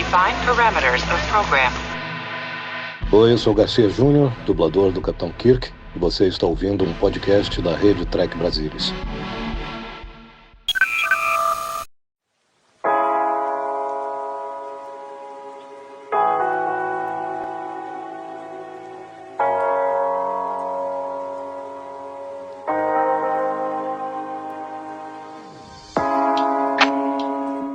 Define parameters of program. Oi, eu sou Garcia Júnior, dublador do Capitão Kirk, e você está ouvindo um podcast da Rede Trek Brasilis.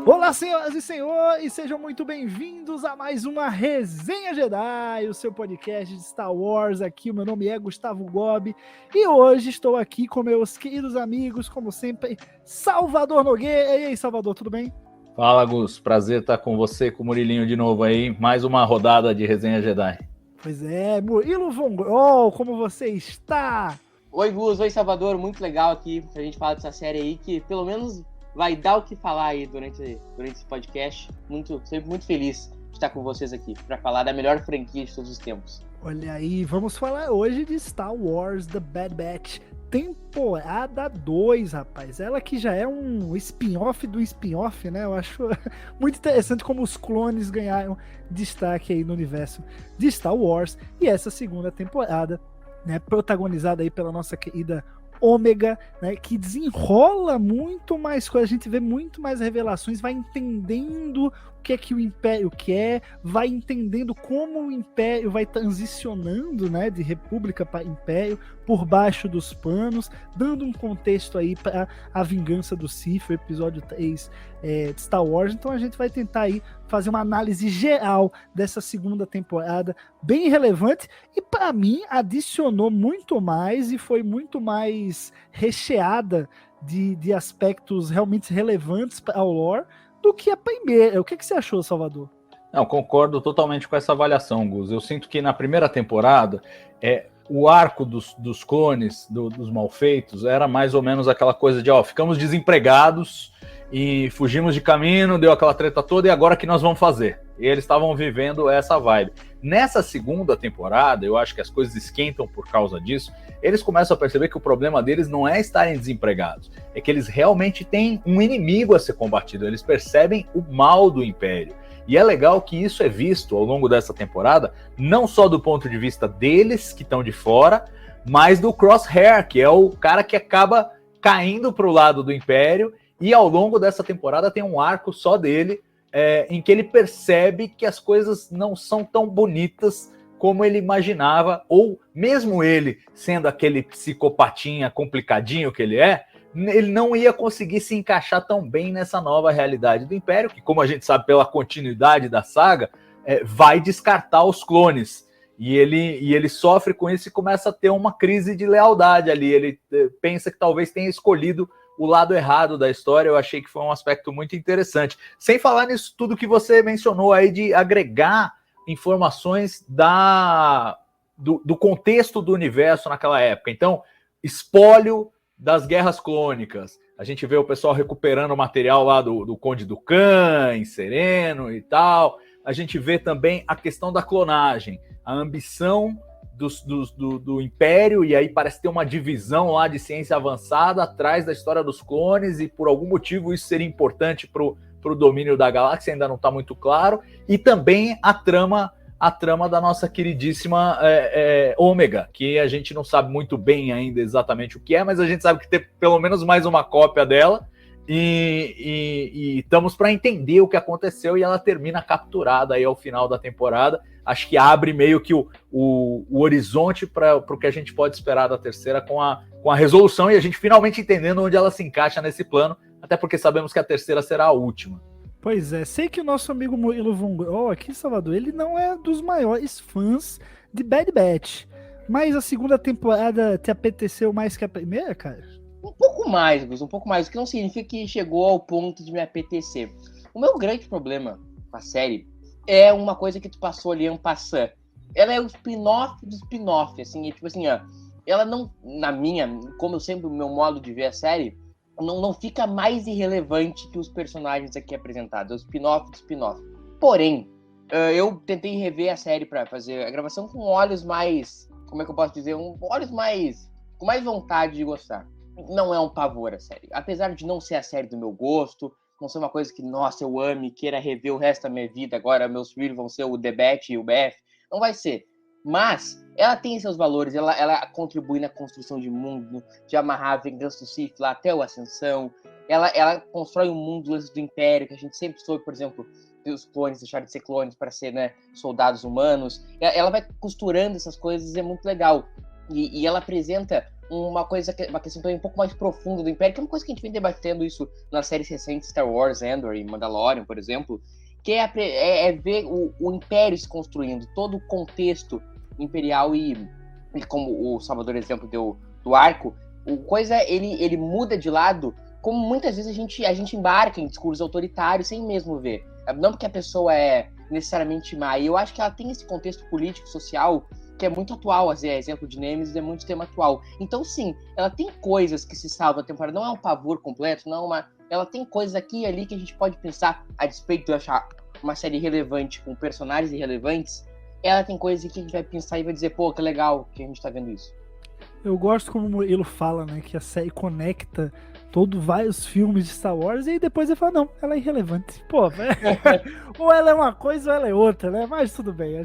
Olá, senhoras e senhores, sejam muito bem-vindos a mais uma Resenha Jedi, o seu podcast de Star Wars. Aqui, o meu nome é Gustavo Gobi e hoje estou aqui com meus queridos amigos, como sempre, Salvador Nogueira. E aí, Salvador, tudo bem? Fala, Gus, prazer estar com você, com o Murilinho de novo aí, mais uma rodada de Resenha Jedi. Pois é, Murilo Von Grol, como você está? Oi, Gus, oi, Salvador, muito legal aqui pra gente falar dessa série aí, que pelo menos vai dar o que falar aí durante esse podcast. Sempre muito feliz de estar com vocês aqui para falar da melhor franquia de todos os tempos. Olha aí, vamos falar hoje de Star Wars The Bad Batch, temporada 2, rapaz. Ela que já é um spin-off do spin-off, né? Eu acho muito interessante como os clones ganharam destaque aí no universo de Star Wars. E essa segunda temporada, né, protagonizada aí pela nossa querida Ômega, né, que desenrola muito mais coisas, a gente vê muito mais revelações, vai entendendo o que é que o Império quer, vai entendendo como o Império vai transicionando, né, de República para Império, por baixo dos panos, dando um contexto aí para a vingança do Sith, o episódio 3 de Star Wars. Então a gente vai tentar aí fazer uma análise geral dessa segunda temporada, bem relevante, e para mim adicionou muito mais e foi muito mais recheada de aspectos realmente relevantes para o lore do que a primeira. O que você achou, Salvador? Não, concordo totalmente com essa avaliação, Gus. Eu sinto que na primeira temporada o arco dos clones, dos malfeitos, era mais ou menos aquela coisa de, ficamos desempregados e fugimos de caminho, deu aquela treta toda, e agora o que nós vamos fazer? E eles estavam vivendo essa vibe. Nessa segunda temporada, eu acho que as coisas esquentam por causa disso, eles começam a perceber que o problema deles não é estarem desempregados, é que eles realmente têm um inimigo a ser combatido, eles percebem o mal do Império. E é legal que isso é visto ao longo dessa temporada, não só do ponto de vista deles, que estão de fora, mas do Crosshair, que é o cara que acaba caindo para o lado do Império, e ao longo dessa temporada tem um arco só dele, em que ele percebe que as coisas não são tão bonitas como ele imaginava, ou mesmo ele sendo aquele psicopatinha complicadinho que ele não ia conseguir se encaixar tão bem nessa nova realidade do Império, que, como a gente sabe pela continuidade da saga, vai descartar os clones. E ele sofre com isso e começa a ter uma crise de lealdade ali. Ele pensa que talvez tenha escolhido o lado errado da história. Eu achei que foi um aspecto muito interessante. Sem falar nisso tudo que você mencionou aí de agregar informações do contexto do universo naquela época. Então, espólio das guerras clônicas. A gente vê o pessoal recuperando o material lá do Conde Dooku, em Sereno e tal. A gente vê também a questão da clonagem, a ambição do Império, e aí parece ter uma divisão lá de ciência avançada atrás da história dos clones, e por algum motivo isso seria importante para o domínio da galáxia, ainda não está muito claro. E também a trama da nossa queridíssima Ômega, que a gente não sabe muito bem ainda exatamente o que é, mas a gente sabe que tem pelo menos mais uma cópia dela, e estamos para entender o que aconteceu, e ela termina capturada aí ao final da temporada. Acho que abre meio que o horizonte para o que a gente pode esperar da terceira, com a resolução, e a gente finalmente entendendo onde ela se encaixa nesse plano, até porque sabemos que a terceira será a última. Pois é, sei que o nosso amigo Murilo Von Grol aqui em Salvador, ele não é dos maiores fãs de Bad Batch, mas a segunda temporada te apeteceu mais que a primeira, cara? Um pouco mais, Gus, um pouco mais, o que não significa que chegou ao ponto de me apetecer. O meu grande problema com a série é uma coisa que tu passou ali en passant. Ela é o spin-off do spin-off, assim, tipo assim, ela não, como eu sempre, o meu modo de ver a série, não fica mais irrelevante que os personagens aqui apresentados, é o spin-off do spin-off. Porém, eu tentei rever a série para fazer a gravação com olhos mais, como é que eu posso dizer, olhos mais, com mais vontade de gostar. Não é um pavor a série, apesar de não ser a série do meu gosto, não ser uma coisa que, nossa, eu ame, queira rever o resto da minha vida, agora meus filhos vão ser o The Bat e o BF. Não vai ser. Mas ela tem seus valores, ela contribui na construção de mundo, de amarrar a Vingança do Sith lá até o Ascensão. Ela constrói um mundo antes do Império, que a gente sempre soube, por exemplo, os clones deixaram de ser clones para ser, né, soldados humanos. Ela vai costurando essas coisas e é muito legal. E ela apresenta uma questão também um pouco mais profunda do Império, que é uma coisa que a gente vem debatendo isso nas séries recentes, Star Wars, Andor e Mandalorian, por exemplo, que é ver o Império se construindo, todo o contexto imperial e como o Salvador exemplo deu do arco, ele muda de lado, como muitas vezes a gente embarca em discursos autoritários sem mesmo ver. Não porque a pessoa é necessariamente má. E eu acho que ela tem esse contexto político, social, que é muito atual. Exemplo de Nemesis é muito tema atual. Então, sim, ela tem coisas que se salvam a temporada. Não é um pavor completo, ela tem coisas aqui e ali que a gente pode pensar, a despeito de eu achar uma série relevante com personagens irrelevantes, ela tem coisas que a gente vai pensar e vai dizer, pô, que legal que a gente tá vendo isso. Eu gosto como o Murilo fala, né, que a série conecta vários filmes de Star Wars e aí depois ele fala, não, ela é irrelevante. Pô, ou ela é uma coisa ou ela é outra, né? Mas tudo bem, a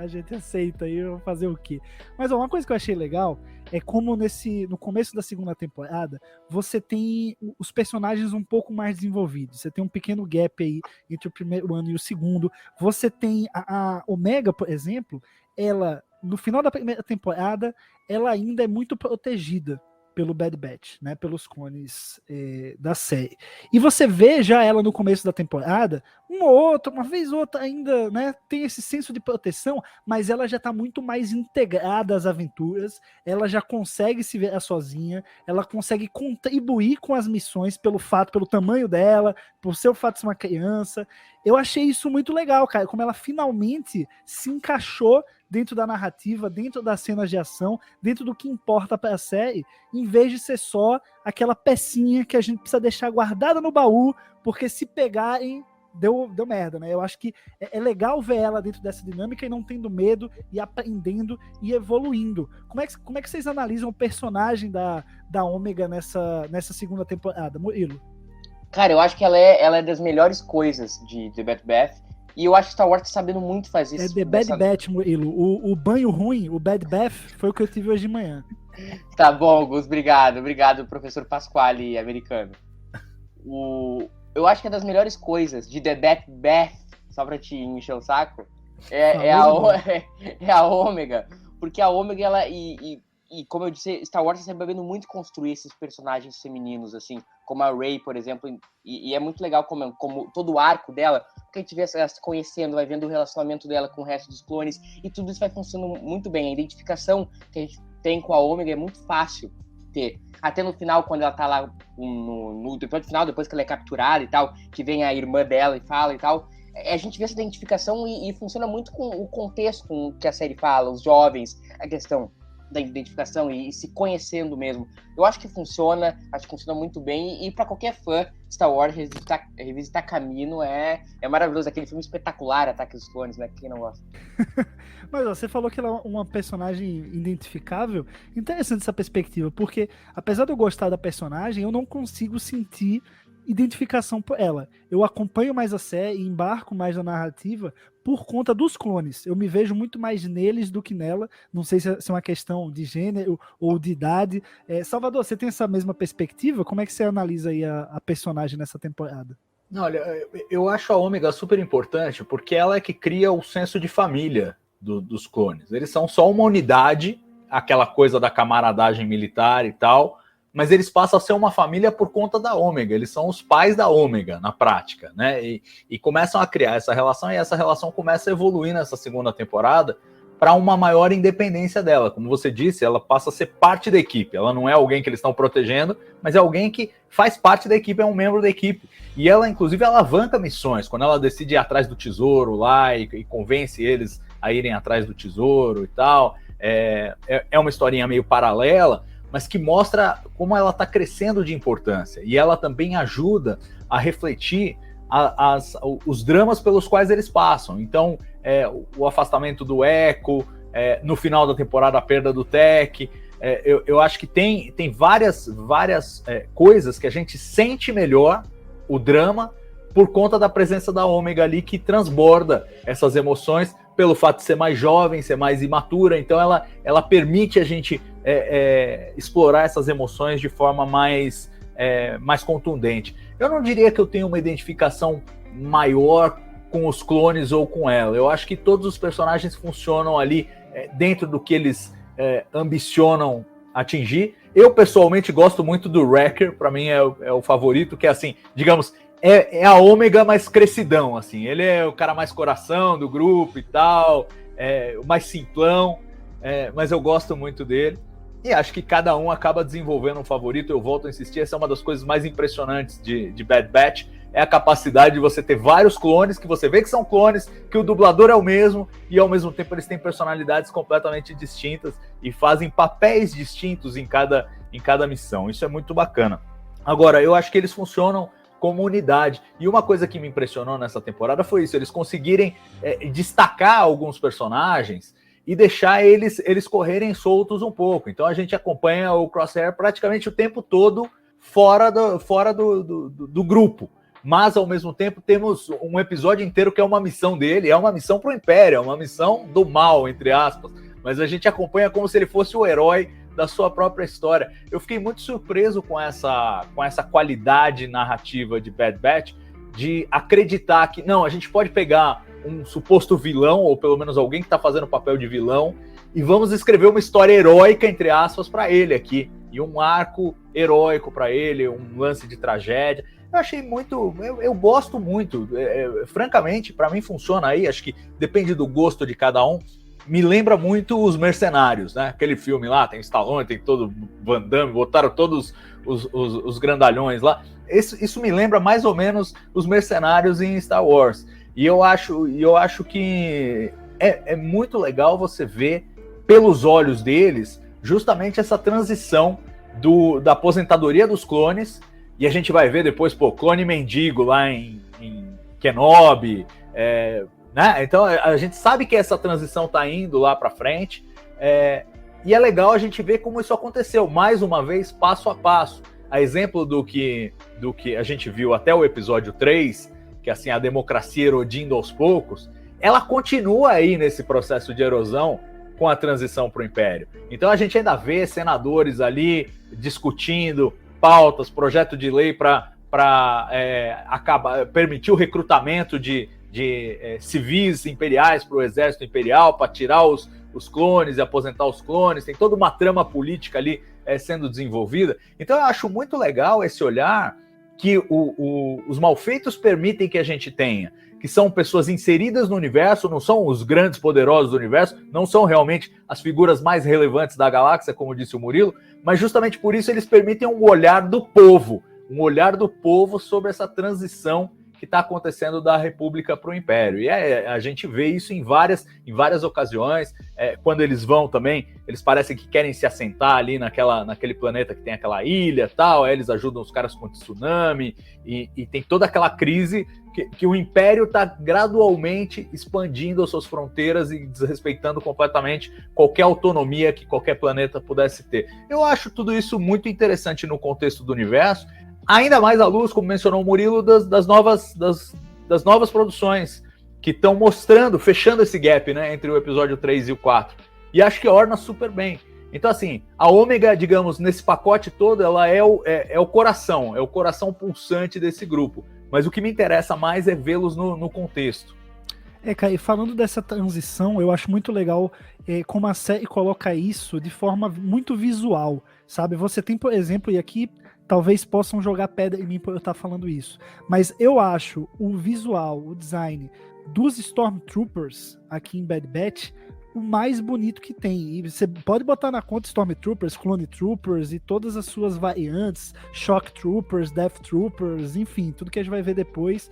gente aceita aí, vou fazer o quê? Mas ó, uma coisa que eu achei legal é como no começo da segunda temporada, você tem os personagens um pouco mais desenvolvidos. Você tem um pequeno gap aí entre o primeiro ano e o segundo. Você tem a Omega, por exemplo, ela, no final da primeira temporada, ela ainda é muito protegida pelo Bad Batch, né, pelos clones da série. E você vê já ela no começo da temporada, uma vez ou outra ainda, né, tem esse senso de proteção, mas ela já está muito mais integrada às aventuras, ela já consegue se ver sozinha, ela consegue contribuir com as missões pelo tamanho dela, por ser o fato de ser uma criança. Eu achei isso muito legal, cara, como ela finalmente se encaixou dentro da narrativa, dentro das cenas de ação, dentro do que importa para a série, em vez de ser só aquela pecinha que a gente precisa deixar guardada no baú, porque se pegarem, deu merda, né? Eu acho que é legal ver ela dentro dessa dinâmica e não tendo medo, e aprendendo e evoluindo. Como é que vocês analisam o personagem da Omega nessa segunda temporada, Murilo? Cara, eu acho que ela é das melhores coisas de The Bad Batch. E eu acho que Star Wars tá sabendo muito fazer isso. The Bad Batch, Murilo. O banho ruim, o Bad Bath, foi o que eu tive hoje de manhã. Tá bom, Gus. Obrigado, professor Pasquale, americano. Eu acho que é das melhores coisas de The Bad Batch, só pra te encher o saco, é a Ômega. Porque a Ômega, ela... E como eu disse, Star Wars está sabendo muito construir esses personagens femininos, assim, como a Rey, por exemplo, e é muito legal como todo o arco dela, porque a gente vê ela se conhecendo, vai vendo o relacionamento dela com o resto dos clones, e tudo isso vai funcionando muito bem. A identificação que a gente tem com a Ômega é muito fácil ter. Até no final, quando ela tá lá no episódio final, depois que ela é capturada e tal, que vem a irmã dela e fala e tal, a gente vê essa identificação e funciona muito com o contexto com que a série fala, os jovens, a questão da identificação e se conhecendo mesmo. Eu acho que funciona muito bem, e para qualquer fã, Star Wars revisitar Camino é maravilhoso, aquele filme espetacular, Ataque dos Clones, né? Quem não gosta? Mas ó, você falou que ela é uma personagem identificável. Interessante essa perspectiva, porque apesar de eu gostar da personagem, eu não consigo sentir identificação por ela. Eu acompanho mais a série e embarco mais na narrativa por conta dos clones. Eu me vejo muito mais neles do que nela. Não sei se é uma questão de gênero ou de idade. Salvador, você tem essa mesma perspectiva? Como é que você analisa aí a personagem nessa temporada? Olha, eu acho a Ômega super importante porque ela é que cria o senso de família dos clones. Eles são só uma unidade, aquela coisa da camaradagem militar e tal, mas eles passam a ser uma família por conta da Ômega. Eles são os pais da Ômega, na prática, né? E começam a criar essa relação, e essa relação começa a evoluir nessa segunda temporada para uma maior independência dela. Como você disse, ela passa a ser parte da equipe. Ela não é alguém que eles estão protegendo, mas é alguém que faz parte da equipe, é um membro da equipe. E ela, inclusive, alavanca missões. Quando ela decide ir atrás do tesouro lá e convence eles a irem atrás do tesouro e tal, é uma historinha meio paralela, mas que mostra como ela está crescendo de importância. E ela também ajuda a refletir os dramas pelos quais eles passam. Então, o afastamento do Echo, no final da temporada a perda do Tech, eu acho que tem várias coisas que a gente sente melhor o drama por conta da presença da Ômega ali, que transborda essas emoções, pelo fato de ser mais jovem, ser mais imatura. Então ela permite a gente explorar essas emoções de forma mais contundente. Eu não diria que eu tenho uma identificação maior com os clones ou com ela. Eu acho que todos os personagens funcionam ali dentro do que eles ambicionam atingir. Eu, pessoalmente, gosto muito do Wrecker. Para mim é o favorito, que é assim, digamos, é a Ômega mais crescidão, assim. Ele é o cara mais coração do grupo e tal, o mais simplão, mas eu gosto muito dele. E acho que cada um acaba desenvolvendo um favorito. Eu volto a insistir, essa é uma das coisas mais impressionantes de Bad Batch, é a capacidade de você ter vários clones, que você vê que são clones, que o dublador é o mesmo, e ao mesmo tempo eles têm personalidades completamente distintas e fazem papéis distintos em cada missão. Isso é muito bacana. Agora, eu acho que eles funcionam como unidade. E uma coisa que me impressionou nessa temporada foi isso, eles conseguirem destacar alguns personagens e deixar eles correrem soltos um pouco. Então a gente acompanha o Crosshair praticamente o tempo todo fora do grupo. Mas, ao mesmo tempo, temos um episódio inteiro que é uma missão dele, é uma missão pro Império, é uma missão do mal, entre aspas. Mas a gente acompanha como se ele fosse o herói da sua própria história. Eu fiquei muito surpreso com essa qualidade narrativa de Bad Batch, de acreditar que, não, a gente pode pegar um suposto vilão, ou pelo menos alguém que está fazendo o papel de vilão, e vamos escrever uma história heróica, entre aspas, para ele aqui. E um arco heróico para ele, um lance de tragédia. Eu achei muito... Eu gosto muito. Francamente, para mim funciona aí, acho que depende do gosto de cada um. Me lembra muito Os Mercenários, né? Aquele filme lá, tem Stallone, tem todo Van Damme, botaram todos os grandalhões lá. Isso me lembra mais ou menos Os Mercenários em Star Wars. E eu acho que é muito legal você ver, pelos olhos deles, justamente essa transição da aposentadoria dos clones. E a gente vai ver depois, clone mendigo lá em Kenobi, né? Então a gente sabe que essa transição tá indo lá para frente, e é legal a gente ver como isso aconteceu, mais uma vez, passo a passo. A exemplo do que a gente viu até o episódio 3, que assim, a democracia erodindo aos poucos, ela continua aí nesse processo de erosão com a transição para o Império. Então a gente ainda vê senadores ali discutindo pautas, projeto de lei para permitir o recrutamento de civis imperiais para o exército imperial, para tirar os clones e aposentar os clones. Tem toda uma trama política ali sendo desenvolvida. Então eu acho muito legal esse olhar que os malfeitos permitem que a gente tenha, que são pessoas inseridas no universo, não são os grandes poderosos do universo, não são realmente as figuras mais relevantes da galáxia, como disse o Murilo, mas justamente por isso eles permitem um olhar do povo sobre essa transição que está acontecendo da República para o Império. E a gente vê isso em várias ocasiões. Quando eles vão também, eles parecem que querem se assentar ali naquele planeta que tem aquela ilha e tal, aí eles ajudam os caras com o tsunami, e tem toda aquela crise que o Império está gradualmente expandindo as suas fronteiras e desrespeitando completamente qualquer autonomia que qualquer planeta pudesse ter. Eu acho tudo isso muito interessante no contexto do universo, ainda mais à luz, como mencionou o Murilo, das novas produções que estão fechando esse gap, né, entre o episódio 3 e o 4. E acho que orna super bem. Então, assim, a Ômega, digamos, nesse pacote todo, ela é o coração pulsante desse grupo. Mas o que me interessa mais é vê-los no contexto. Kai, falando dessa transição, eu acho muito legal como a série coloca isso de forma muito visual, sabe? Você tem, por exemplo, e aqui talvez possam jogar pedra em mim por eu estar falando isso, mas eu acho o visual, o design dos Stormtroopers aqui em Bad Batch o mais bonito que tem. E você pode botar na conta Stormtroopers, Clone Troopers e todas as suas variantes, Shock Troopers, Death Troopers, enfim, tudo que a gente vai ver depois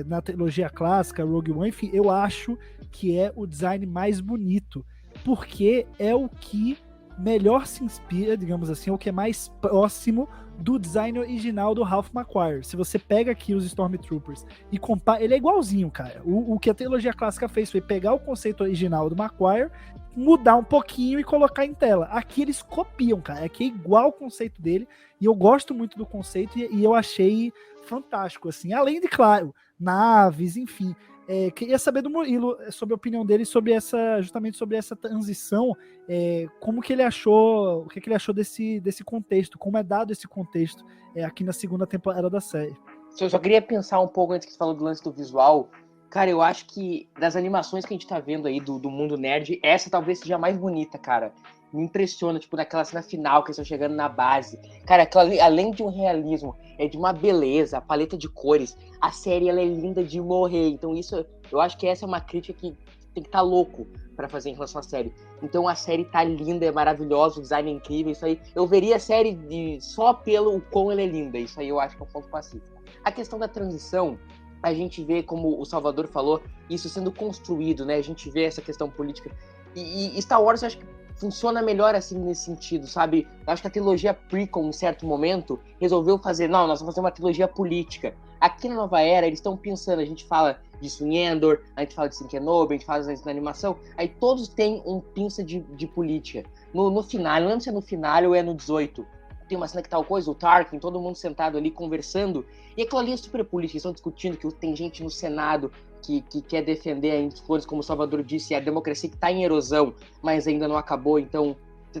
na trilogia clássica, Rogue One, enfim, eu acho que é o design mais bonito, porque é o que melhor se inspira, digamos assim, é o que é mais próximo do design original do Ralph McQuarrie. Se você pega aqui os Stormtroopers e compara, ele é igualzinho, cara. O que a trilogia clássica fez foi pegar o conceito original do McQuarrie, mudar um pouquinho e colocar em tela. Aqui eles copiam, cara. Aqui é igual o conceito dele, e eu gosto muito do conceito, e eu achei fantástico, assim. Além de, claro, naves, enfim. Queria saber do Murilo sobre a opinião dele justamente sobre essa transição, como que ele achou, o que ele achou desse contexto, como é dado esse contexto aqui na segunda temporada da série. Eu só queria pensar um pouco antes que você falou do lance do visual. Cara, eu acho que das animações que a gente tá vendo aí do mundo nerd, essa talvez seja a mais bonita, cara. Me impressiona, tipo, naquela cena final que eles estão chegando na base. Cara, aquela ali, além de um realismo, é de uma beleza, a paleta de cores. A série, ela é linda de morrer. Então isso, eu acho que essa é uma crítica que tem que estar louco pra fazer em relação à série. Então a série tá linda, é maravilhosa, o design é incrível, isso aí. Eu veria a série só pelo quão ela é linda. Isso aí eu acho que é um ponto pacífico. A questão da transição, a gente vê, como o Salvador falou, isso sendo construído, né? A gente vê essa questão política. E Star Wars, eu acho que funciona melhor assim nesse sentido, sabe? Eu acho que a trilogia prequel, em certo momento, resolveu fazer, não, nós vamos fazer uma trilogia política. Aqui na Nova Era, eles estão pensando, a gente fala disso em Endor, a gente fala disso em Kenobi, a gente fala disso na animação, aí todos têm um pinça de política. No final, não lembro se é no final ou é no 18, tem uma cena que tal coisa, o Tarkin, todo mundo sentado ali conversando, e aquilo ali é super político, eles estão discutindo que tem gente no Senado que quer defender as cores, como o Salvador disse, a democracia que está em erosão, mas ainda não acabou, então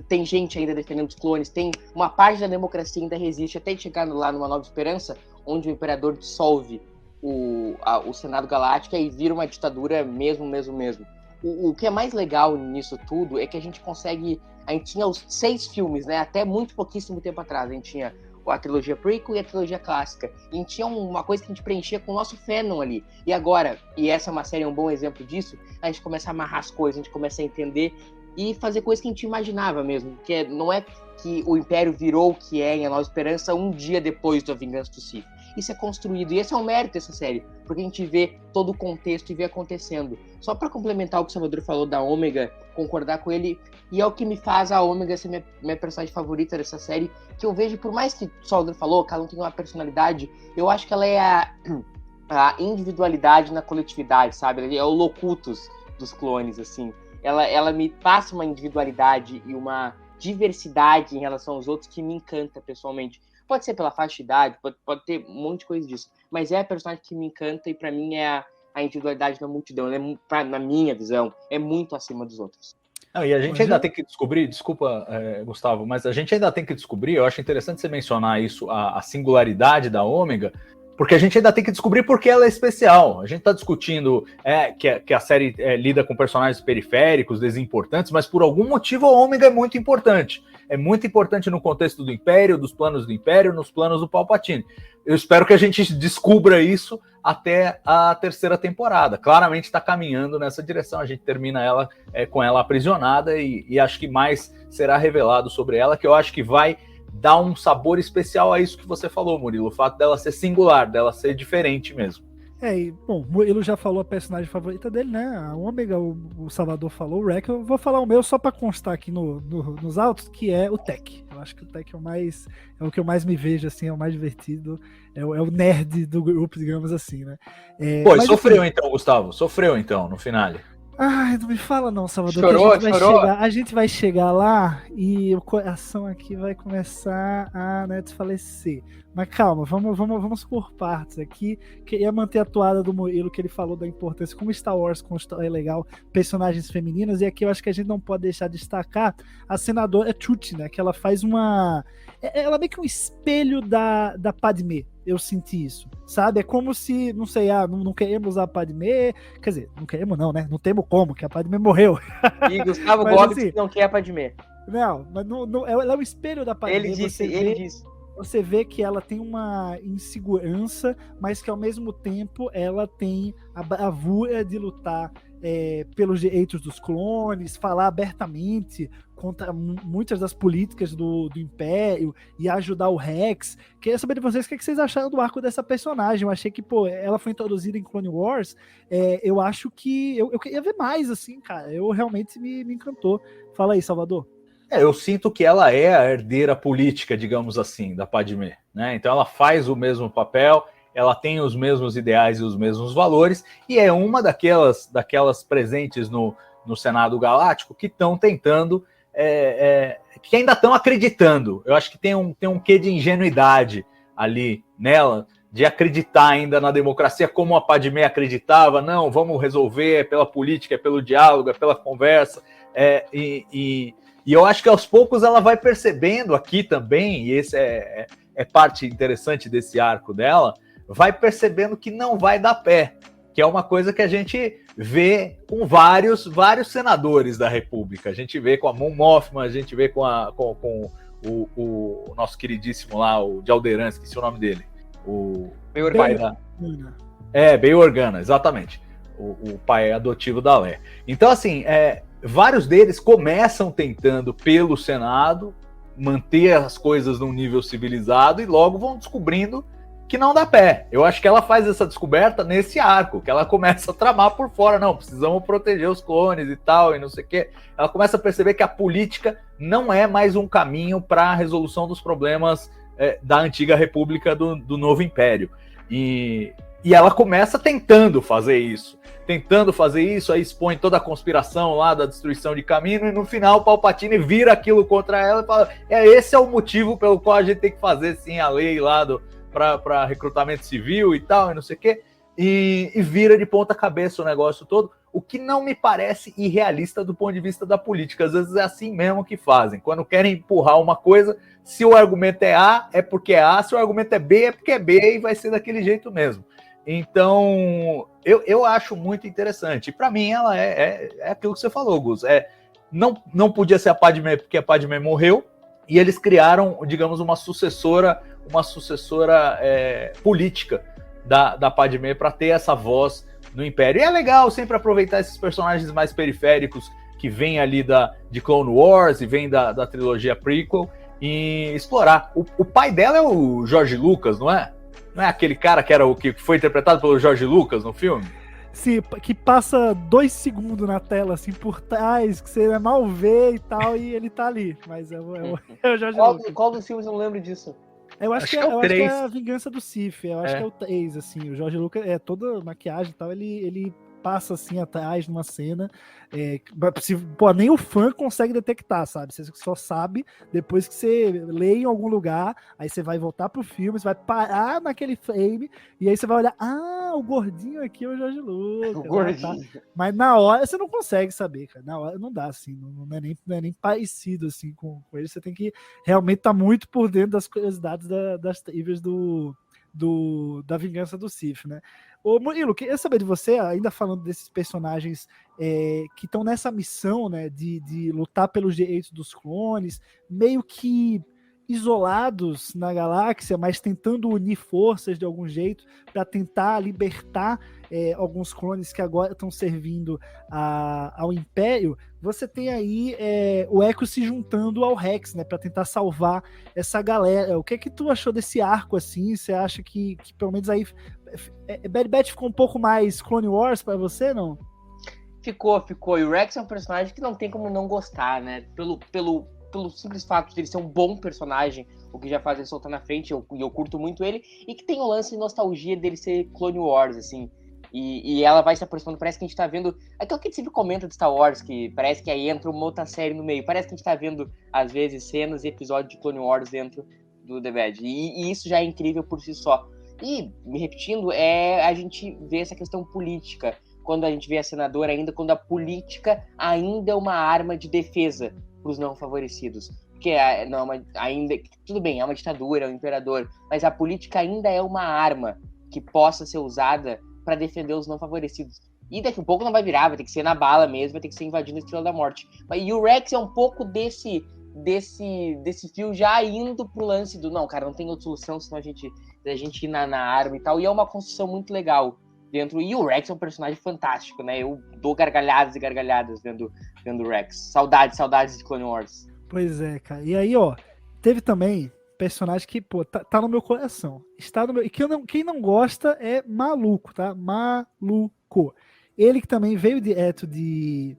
tem gente ainda defendendo os clones, tem uma parte da democracia ainda resiste, até chegar lá numa Nova Esperança, onde o Imperador dissolve o Senado Galáctico e vira uma ditadura mesmo. O que é mais legal nisso tudo é que a gente tinha os 6 filmes, né, até muito pouquíssimo tempo atrás, a gente tinha a trilogia prequel e a trilogia clássica. E a gente tinha uma coisa que a gente preenchia com o nosso fandom ali. E agora, e essa é uma série, um bom exemplo disso, a gente começa a amarrar as coisas, a gente começa a entender e fazer coisas que a gente imaginava mesmo. Não é que o Império virou o que é em A Nova Esperança um dia depois da Vingança do Sith. Isso é construído, e esse é o mérito dessa série, porque a gente vê todo o contexto e vê acontecendo. Só para complementar o que o Salvador falou da Ômega, concordar com ele, e é o que me faz a Ômega ser minha personagem favorita dessa série, que eu vejo, por mais que o Salvador falou, cada um tem uma personalidade, eu acho que ela é a individualidade na coletividade, sabe? Ela é o Locutus dos clones, assim. Ela me passa uma individualidade e uma diversidade em relação aos outros que me encanta pessoalmente. Pode ser pela faixa de idade, pode ter um monte de coisa disso, mas é a personagem que me encanta e pra mim é a individualidade da multidão. Na minha visão, é muito acima dos outros. Não, e a gente ainda tem que descobrir, desculpa, Gustavo, mas a gente ainda tem que descobrir, eu acho interessante você mencionar isso, a singularidade da Ômega, porque a gente ainda tem que descobrir porque ela é especial. A gente está discutindo que a série lida com personagens periféricos, desimportantes, mas por algum motivo a Ômega é muito importante. É muito importante no contexto do Império, dos planos do Império, nos planos do Palpatine. Eu espero que a gente descubra isso até a 3ª temporada. Claramente está caminhando nessa direção. A gente termina ela com ela aprisionada e acho que mais será revelado sobre ela, que eu acho que vai dar um sabor especial a isso que você falou, Murilo. O fato dela ser singular, dela ser diferente mesmo. Bom, Murilo já falou a personagem favorita dele, né? A Ômega, o Salvador falou, o Wreck. Eu vou falar o meu só pra constar aqui nos autos, que é o Tech. Eu acho que o Tech é o que eu mais me vejo, assim, é o mais divertido. É o nerd do grupo, digamos assim, né? Pô, mas sofreu então, Gustavo? Sofreu então, no finale? Ai, não me fala não, Salvador. Chorou? A gente vai chegar lá e o coração aqui vai começar a desfalecer. Mas calma, vamos por partes aqui. Queria manter a toada do Murilo, que ele falou da importância, como Star Wars constrói legal personagens femininas, e aqui eu acho que a gente não pode deixar de destacar a senadora Chuchi, né? Que ela faz ela é meio que um espelho da Padmé. Eu senti isso, sabe? É como se, não sei, não queremos a Padmé, quer dizer, não queremos não, né? Não temos como, que a Padmé morreu. E Gustavo Gomes assim, não quer a Padmé. Não, mas não, ela é o espelho da Padmé. Ele disse. Você vê que ela tem uma insegurança, mas que ao mesmo tempo ela tem a bravura de lutar pelos direitos dos clones, falar abertamente contra muitas das políticas do Império e ajudar o Rex. Queria saber de vocês o que vocês acharam do arco dessa personagem. Eu achei que, ela foi introduzida em Clone Wars. Eu acho que eu queria ver mais, assim, cara. Eu realmente me encantou. Fala aí, Salvador. Eu sinto que ela é a herdeira política, digamos assim, da Padmé, né? Então ela faz o mesmo papel, ela tem os mesmos ideais e os mesmos valores, e é uma daquelas presentes no Senado Galáctico que estão tentando, que ainda estão acreditando. Eu acho que tem um quê de ingenuidade ali nela, de acreditar ainda na democracia como a Padmé acreditava. Não, vamos resolver, é pela política, é pelo diálogo, é pela conversa, e eu acho que aos poucos ela vai percebendo aqui também, e esse é parte interessante desse arco dela, vai percebendo que não vai dar pé, que é uma coisa que a gente vê com vários senadores da República. A gente vê com a Mon Mothma, a gente vê com o nosso queridíssimo lá, o de Alderan, esqueci o nome dele. O pai da... Bail Organa, exatamente. O pai adotivo da Leia. Então, assim, vários deles começam tentando, pelo Senado, manter as coisas num nível civilizado e logo vão descobrindo que não dá pé. Eu acho que ela faz essa descoberta nesse arco, que ela começa a tramar por fora. Não, precisamos proteger os clones e tal, e não sei o quê. Ela começa a perceber que a política não é mais um caminho para a resolução dos problemas da antiga república do novo império. E ela começa tentando fazer isso, aí expõe toda a conspiração lá da destruição de Camino, e no final o Palpatine vira aquilo contra ela e fala, esse é o motivo pelo qual a gente tem que fazer sim a lei lá para recrutamento civil e tal, e não sei o quê, e vira de ponta cabeça o negócio todo, o que não me parece irrealista do ponto de vista da política. Às vezes é assim mesmo que fazem, quando querem empurrar uma coisa, se o argumento é A, é porque é A, se o argumento é B, é porque é B, e vai ser daquele jeito mesmo. Então, eu acho muito interessante. E para mim, ela é aquilo que você falou, Gus. Não podia ser a Padmé, porque a Padmé morreu, e eles criaram, digamos, uma sucessora política da Padmé para ter essa voz no Império. E é legal sempre aproveitar esses personagens mais periféricos que vêm ali de Clone Wars e vêm da trilogia prequel e explorar. O pai dela é o George Lucas, não é? Não é aquele cara que foi interpretado pelo George Lucas no filme? Sim, que passa 2 segundos na tela, assim, por trás, que você mal vê e tal, e ele tá ali. Mas é o George Lucas. Qual dos filmes eu não lembro disso? Eu acho que é a Vingança do Sith. Eu acho que é o 3, assim. O George Lucas, toda maquiagem e tal, ele passa assim atrás numa cena. Nem o fã consegue detectar, sabe? Você só sabe depois que você lê em algum lugar, aí você vai voltar pro filme, você vai parar naquele frame, e aí você vai olhar, o gordinho aqui é o George Lucas. O gordinho. Tá? Mas na hora você não consegue saber, cara. Na hora não dá, assim, não é nem parecido assim com ele. Você tem que realmente estar muito por dentro das curiosidades das trivias da Vingança do Sith, né? Ô Murilo, queria saber de você, ainda falando desses personagens que estão nessa missão, né, de lutar pelos direitos dos clones, meio que isolados na galáxia, mas tentando unir forças de algum jeito para tentar libertar alguns clones que agora estão servindo ao Império. Você tem aí o Echo se juntando ao Rex, né, para tentar salvar essa galera. O que é que tu achou desse arco assim? Você acha que pelo menos aí Bad Batch ficou um pouco mais Clone Wars para você, não? Ficou. E o Rex é um personagem que não tem como não gostar, né? Pelo simples fato de ele ser um bom personagem, o que já faz ele soltar na frente, eu curto muito ele, e que tem o lance de nostalgia dele ser Clone Wars, assim. E ela vai se aproximando, parece que a gente tá vendo aquilo que a gente sempre comenta de Star Wars, que parece que aí entra uma outra série no meio, parece que a gente tá vendo, às vezes, cenas e episódios de Clone Wars dentro do The Bad, e isso já é incrível por si só. E, me repetindo, a gente vê essa questão política, quando a gente vê a senadora ainda, quando a política ainda é uma arma de defesa para os não favorecidos. Porque ainda, tudo bem, é uma ditadura, é um imperador, mas a política ainda é uma arma que possa ser usada para defender os não favorecidos. E daqui a pouco não vai virar, vai ter que ser na bala mesmo, vai ter que ser invadindo a Estrela da Morte. E o Rex é um pouco desse fio já indo pro lance do não, cara, não tem outra solução senão a gente ir na arma e tal. E é uma construção muito legal dentro. E o Rex é um personagem fantástico, né? Eu dou gargalhadas e gargalhadas vendo o Rex. Saudades de Clone Wars. Pois é, cara. E aí, ó, teve também personagem que, pô, tá no meu coração. Está no meu... E quem não gosta é maluco, tá? Maluco. Ele que também veio direto de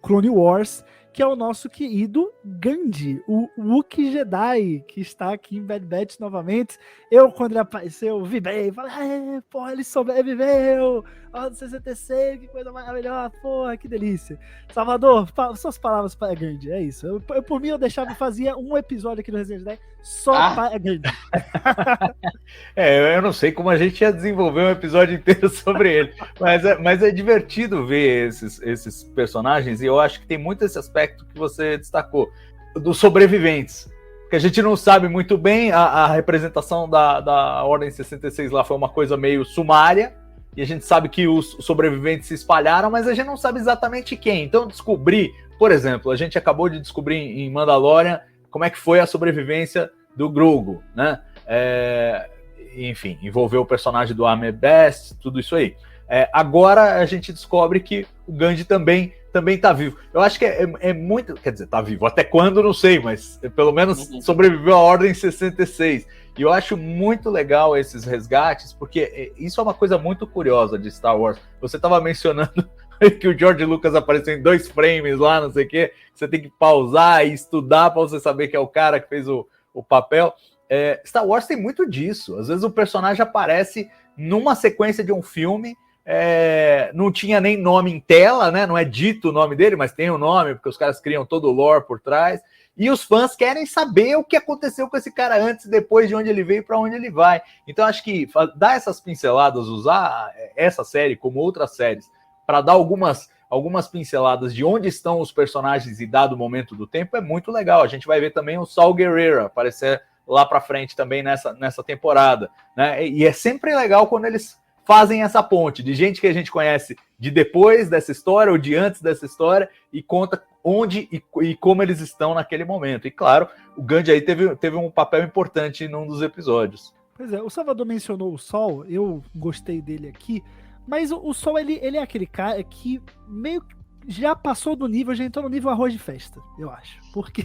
Clone Wars, que é o nosso querido Gandhi, o Wookiee Jedi, que está aqui em Bad Batch novamente. Eu, quando ele apareceu, vibrei, falei, porra, ele sobreviveu, ó, do 66, que coisa maravilhosa, porra, que delícia. Salvador, suas palavras para Gandhi, é isso. Eu, por mim, eu fazia um episódio aqui no Resident Evil só para Gandhi. Eu não sei como a gente ia desenvolver um episódio inteiro sobre ele, mas é divertido ver esses personagens, e eu acho que tem muito esse aspecto que você destacou, dos sobreviventes, que a gente não sabe muito bem, a representação da Ordem 66 lá foi uma coisa meio sumária, e a gente sabe que os sobreviventes se espalharam, mas a gente não sabe exatamente quem. Então descobrir, por exemplo, a gente acabou de descobrir em Mandalorian como é que foi a sobrevivência do Grogu, né? Enfim, envolveu o personagem do Ahmed Best, tudo isso aí. Agora a gente descobre que o Gandhi também tá vivo. Eu acho que é muito... Quer dizer, tá vivo. Até quando, não sei, mas pelo menos sobreviveu à Ordem 66. E eu acho muito legal esses resgates, porque isso é uma coisa muito curiosa de Star Wars. Você estava mencionando que o George Lucas apareceu em 2 frames lá, não sei o quê. Você tem que pausar e estudar para você saber que é o cara que fez o papel. Star Wars tem muito disso. Às vezes o personagem aparece numa sequência de um filme, não tinha nem nome em tela, né? Não é dito o nome dele, mas tem o nome, porque os caras criam todo o lore por trás, e os fãs querem saber o que aconteceu com esse cara antes e depois, de onde ele veio para onde ele vai. Então acho que dar essas pinceladas, usar essa série como outras séries para dar algumas pinceladas de onde estão os personagens e dado momento do tempo é muito legal. A gente vai ver também o Saul Guerrero aparecer lá para frente também nessa temporada, né? E é sempre legal quando eles fazem essa ponte de gente que a gente conhece de depois dessa história ou de antes dessa história e conta onde e como eles estão naquele momento. E claro, o Gandhi aí teve um papel importante num dos episódios. Pois é, o Salvador mencionou o Sol, eu gostei dele aqui, mas o Sol, ele é aquele cara que meio que já passou do nível, já entrou no nível arroz de festa, eu acho. Porque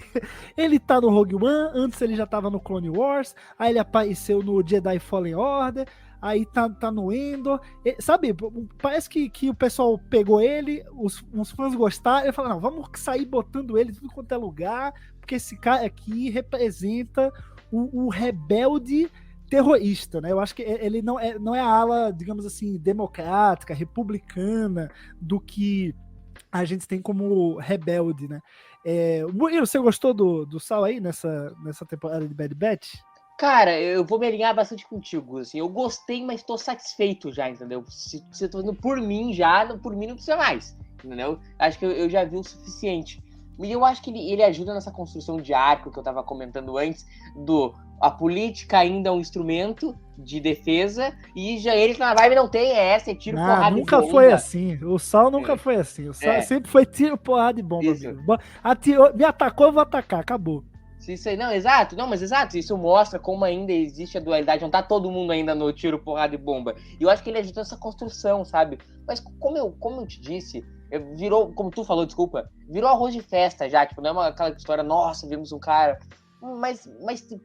ele tá no Rogue One, antes ele já tava no Clone Wars, aí ele apareceu no Jedi Fallen Order, aí tá no Endor, sabe, parece que o pessoal pegou ele, os fãs gostaram, e falaram, não, vamos sair botando ele em tudo quanto é lugar, porque esse cara aqui representa o rebelde terrorista, né? Eu acho que ele não é a ala, digamos assim, democrática, republicana, do que a gente tem como rebelde, né? Murilo, você gostou do Sal aí nessa temporada de Bad Batch? Cara, eu vou me alinhar bastante contigo, assim, eu gostei, mas tô satisfeito já, entendeu? Se eu tô indo por mim já, por mim não precisa mais, entendeu? Acho que eu já vi o suficiente. E eu acho que ele ajuda nessa construção de arco que eu tava comentando antes, a política ainda é um instrumento de defesa, e já eles na vibe não tem essa, é tiro, porrada nunca e bomba. foi assim, o Sal nunca foi assim, o Sal sempre foi tiro, porrada e bomba. Me atacou, eu vou atacar, acabou. Isso aí, não, exato, isso mostra como ainda existe a dualidade, não tá todo mundo ainda no tiro, porrada e bomba. E eu acho que ele ajuda essa construção, sabe? Mas como eu te disse, virou, como tu falou, desculpa, virou arroz de festa já, tipo, não é aquela história, nossa, vimos um cara. Mas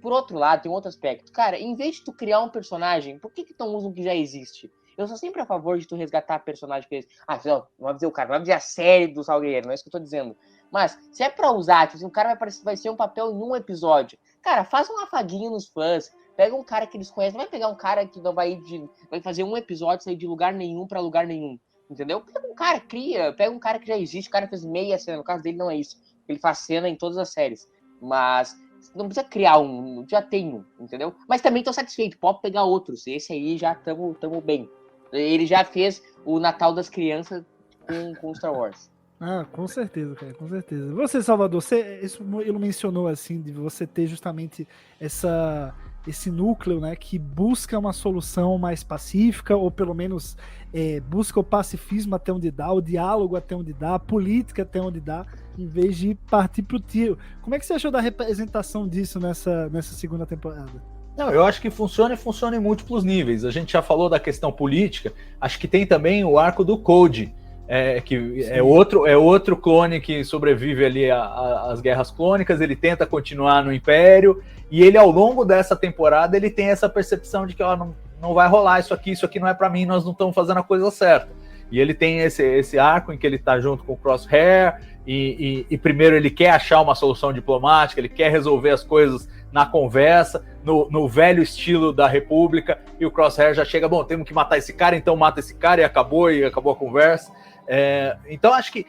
por outro lado, tem um outro aspecto. Cara, em vez de tu criar um personagem, por que não usa um que já existe? Eu sou sempre a favor de tu resgatar personagem que... não vai dizer o cara, não vai dizer a série do Saul Guerrero, não é isso que eu tô dizendo. Mas, se é pra usar, tipo, o cara vai ser um papel em um episódio, cara, faz um afaguinho nos fãs, pega um cara que eles conhecem, não vai pegar um cara que não vai fazer um episódio sair de lugar nenhum pra lugar nenhum, entendeu? Pega um cara, pega um cara que já existe, o cara fez meia cena, no caso dele não é isso, ele faz cena em todas as séries, mas não precisa criar já tem um, entendeu? Mas também tô satisfeito, pode pegar outros, esse aí já tamo bem. Ele já fez o Natal das Crianças com Star Wars. Com certeza, cara, com certeza. Você, Salvador, ele mencionou assim, de você ter justamente esse núcleo, né, que busca uma solução mais pacífica, ou pelo menos busca o pacifismo até onde dá, o diálogo até onde dá, a política até onde dá, em vez de partir pro tiro. Como é que você achou da representação disso nessa segunda temporada? Não, eu acho que funciona em múltiplos níveis. A gente já falou da questão política, acho que tem também o arco do Code, que é outro clone que sobrevive ali às guerras clônicas, ele tenta continuar no Império, e ele, ao longo dessa temporada, ele tem essa percepção de que não vai rolar isso aqui não é pra mim, nós não estamos fazendo a coisa certa. E ele tem esse arco em que ele tá junto com o Crosshair, e primeiro ele quer achar uma solução diplomática, ele quer resolver as coisas na conversa, no velho estilo da República, e o Crosshair já chega, bom, temos que matar esse cara, então mata esse cara, e acabou a conversa. Então acho que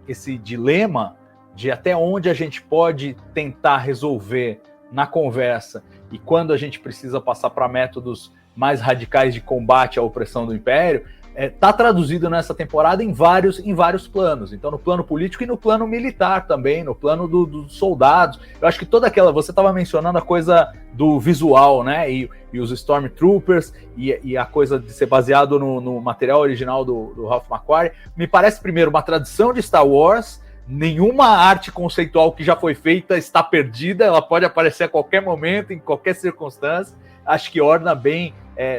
esse dilema de até onde a gente pode tentar resolver na conversa e quando a gente precisa passar para métodos mais radicais de combate à opressão do Império, está traduzido nessa temporada em vários planos. Então, no plano político e no plano militar também, no plano dos soldados. Eu acho que toda aquela... Você estava mencionando a coisa do visual, né? E os Stormtroopers, e a coisa de ser baseado no material original do Ralph McQuarrie. Me parece, primeiro, uma tradição de Star Wars. Nenhuma arte conceitual que já foi feita está perdida. Ela pode aparecer a qualquer momento, em qualquer circunstância. Acho que orna bem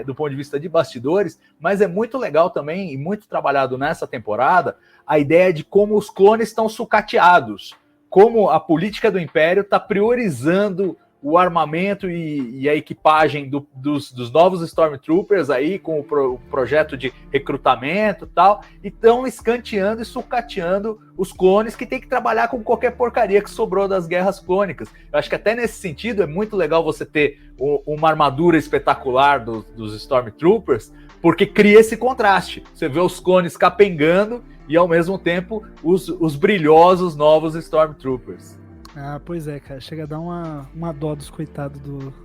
do ponto de vista de bastidores, mas é muito legal também, e muito trabalhado nessa temporada, a ideia de como os clones estão sucateados, como a política do Império está priorizando o armamento e a equipagem dos novos Stormtroopers aí, com o projeto de recrutamento e tal, e estão escanteando e sucateando os clones que tem que trabalhar com qualquer porcaria que sobrou das guerras clônicas. Eu acho que até nesse sentido é muito legal você ter uma armadura espetacular dos Stormtroopers, porque cria esse contraste. Você vê os clones capengando e, ao mesmo tempo, os brilhosos novos Stormtroopers. Ah, pois é, cara. Chega a dar uma dó dos coitados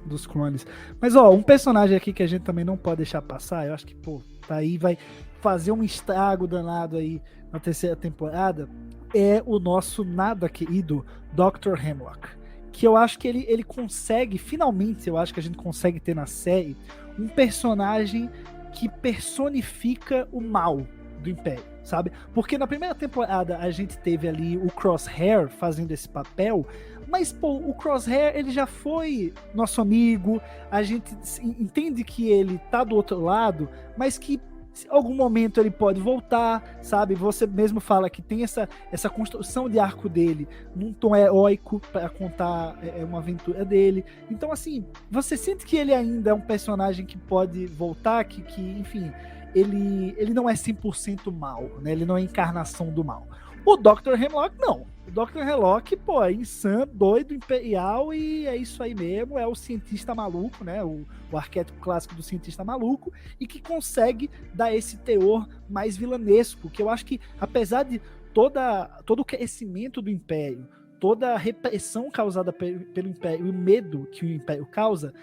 dos clones. Mas, ó, um personagem aqui que a gente também não pode deixar passar, eu acho que, pô, tá aí, vai fazer um estrago danado aí na terceira temporada, é o nosso nada querido Dr. Hemlock. Que eu acho que ele consegue, finalmente, eu acho que a gente consegue ter na série um personagem que personifica o mal do Império, sabe? Porque na primeira temporada a gente teve ali o Crosshair fazendo esse papel, mas, pô, o Crosshair, ele já foi nosso amigo, a gente entende que ele tá do outro lado, mas que em algum momento ele pode voltar, sabe? Você mesmo fala que tem essa construção de arco dele num tom heróico para contar uma aventura dele. Então, assim, você sente que ele ainda é um personagem que pode voltar, que enfim... Ele não é 100% mal, né? Ele não é a encarnação do mal. O Dr. Hemlock, não. O Dr. Hemlock, pô, é insano, doido, imperial, e é isso aí mesmo, é o cientista maluco, né? O arquétipo clássico do cientista maluco, e que consegue dar esse teor mais vilanesco, que eu acho que, apesar de todo o crescimento do Império, toda a repressão causada pelo Império, e o medo que o Império causa,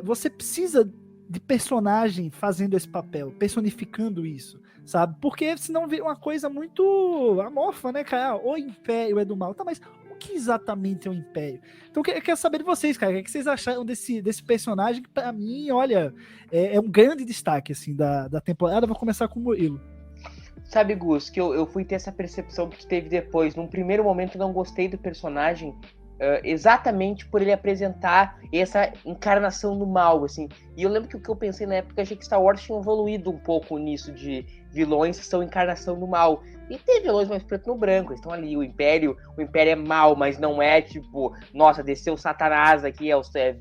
você precisa de personagem fazendo esse papel, personificando isso, sabe? Porque senão vira uma coisa muito amorfa, né, cara? O Império é do mal. Tá, mas o que exatamente é o Império? Então eu quero saber de vocês, cara. O que vocês acharam desse personagem que, pra mim, olha, é um grande destaque, assim, da temporada. Vou começar com o Murilo. Sabe, Gus, que eu fui ter essa percepção que tu teve depois. Num primeiro momento, eu não gostei do personagem, exatamente por ele apresentar essa encarnação do mal, assim. E eu lembro que o que eu pensei na época, achei que Star Wars tinha evoluído um pouco nisso, de vilões que são encarnação do mal. E tem vilões mais preto no branco, eles estão ali, o Império é mal, mas não é tipo, nossa, desceu Satanás aqui,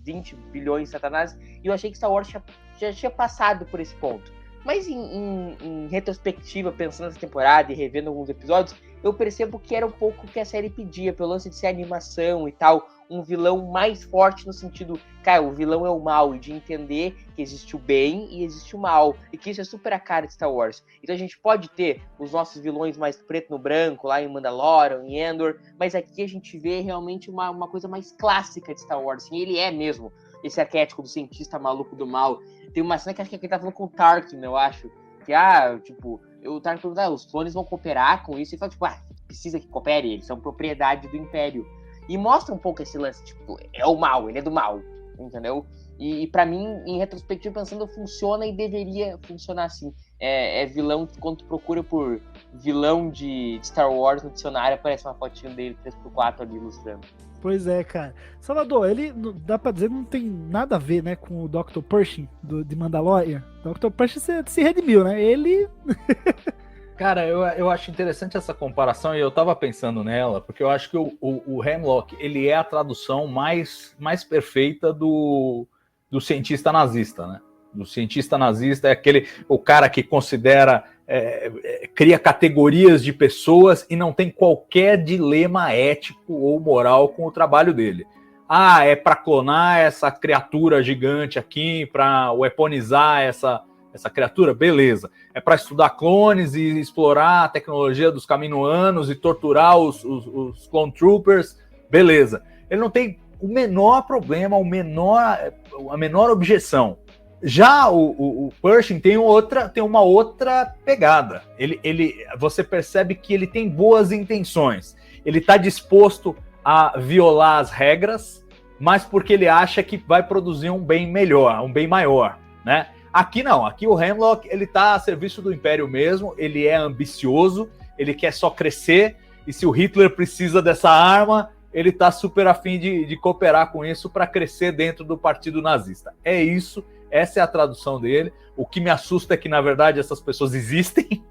20 bilhões de Satanás, e eu achei que Star Wars já tinha passado por esse ponto. Mas em retrospectiva, pensando nessa temporada e revendo alguns episódios, eu percebo que era um pouco o que a série pedia, pelo lance de ser animação e tal, um vilão mais forte no sentido, cara, o vilão é o mal, e de entender que existe o bem e existe o mal, e que isso é super a cara de Star Wars. Então a gente pode ter os nossos vilões mais preto no branco, lá em Mandalorian, em Endor, mas aqui a gente vê realmente uma coisa mais clássica de Star Wars, assim, ele é mesmo esse arquétipo do cientista maluco do mal. Tem uma cena que acho que ele tá falando com o Tarkin, eu acho, que, o Tarkin pergunta, os clones vão cooperar com isso, e fala, tipo, precisa que coopere, eles são propriedade do Império. E mostra um pouco esse lance, tipo, é o mal, ele é do mal, entendeu? E pra mim, em retrospectiva, pensando, funciona e deveria funcionar assim. É vilão, quando tu procura por vilão de Star Wars no dicionário, aparece uma fotinho dele 3x4 ali ilustrando. Pois é, cara. Salvador, ele, dá pra dizer, não tem nada a ver, né, com o Dr. Pershing de Mandalorian. Dr. Pershing se redimiu, né? Ele... Cara, eu acho interessante essa comparação, e eu tava pensando nela, porque eu acho que o Hemlock, ele é a tradução mais perfeita do cientista nazista, né? O cientista nazista é o cara que considera, cria categorias de pessoas e não tem qualquer dilema ético ou moral com o trabalho dele. Ah, é para clonar essa criatura gigante aqui, para weaponizar essa criatura? Beleza. É para estudar clones e explorar a tecnologia dos caminoanos e torturar os clone troopers? Beleza. Ele não tem o menor problema, a menor objeção. Já o Pershing tem uma outra pegada. Você percebe que ele tem boas intenções. Ele está disposto a violar as regras, mas porque ele acha que vai produzir um bem melhor, um bem maior, né? Aqui não, aqui o Hemlock, ele está a serviço do Império mesmo, ele é ambicioso, ele quer só crescer, e se o Hitler precisa dessa arma, ele está super afim de cooperar com isso para crescer dentro do partido nazista. É isso, essa é a tradução dele. O que me assusta é que, na verdade, essas pessoas existem,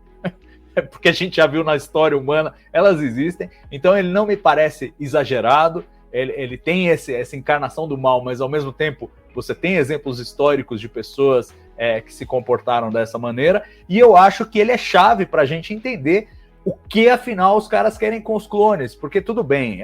porque a gente já viu na história humana, elas existem. Então ele não me parece exagerado, ele tem essa encarnação do mal, mas ao mesmo tempo você tem exemplos históricos de pessoas que se comportaram dessa maneira, e eu acho que ele é chave para a gente entender o que afinal os caras querem com os clones, porque tudo bem,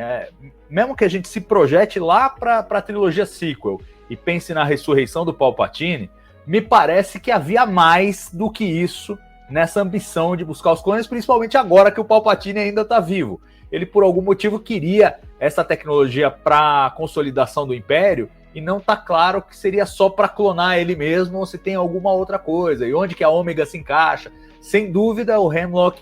mesmo que a gente se projete lá para a trilogia sequel e pense na ressurreição do Palpatine, me parece que havia mais do que isso nessa ambição de buscar os clones, principalmente agora que o Palpatine ainda está vivo. Ele, por algum motivo, queria essa tecnologia para a consolidação do Império, e não está claro que seria só para clonar ele mesmo ou se tem alguma outra coisa, e onde que a Ômega se encaixa. Sem dúvida, o Hemlock